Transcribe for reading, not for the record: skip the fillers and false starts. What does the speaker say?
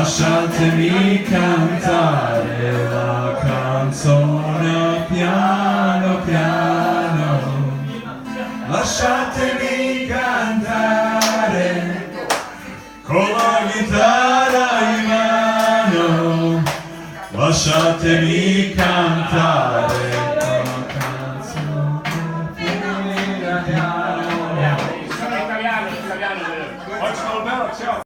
lasciatemi cantare la canzone piano piano, lasciatemi cantare con la chitarra in mano, lasciatemi cantare la canzone piano piano. Italiano, oggi non bello, ciao!